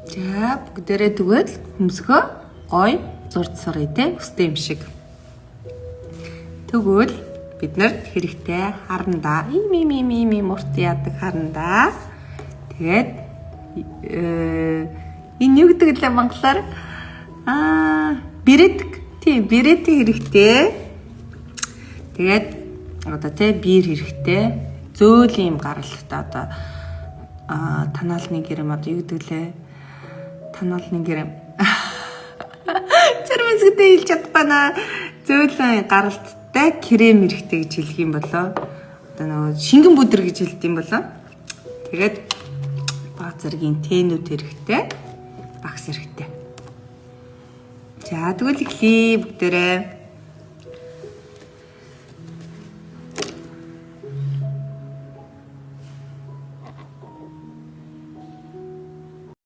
За бүгдээрээ тэгвэл хөмсгөө гой зурцсарыг те өстэй юм шиг. Тэгвэл бид нарт хэрэгтэй харандаа ийм урт яадаг харандаа. Тэгээд энэ юу гэдэг лээ монголоор бэрэтг тийм бэрэтг хэрэгтэй. Тэгээд одоо те биер хэрэгтэй. Зөөл юм гаралтай одоо танаалны гэрем одоо юу гэдэг лээ? Танаалны гэрем. Чармэсгдээ хэлж чадпана. Зөөлөн гаралттай крем хэрэгтэй гэж хэлэх юм болоо. Одоо нөгөө шингэн бүдэр гэж хэлдэг юм болоо. Тэгээд баг зэргийн тэнүүд хэрэгтэй. Багс хэрэгтэй. За тэгвэл эхлэе бүгдээрээ.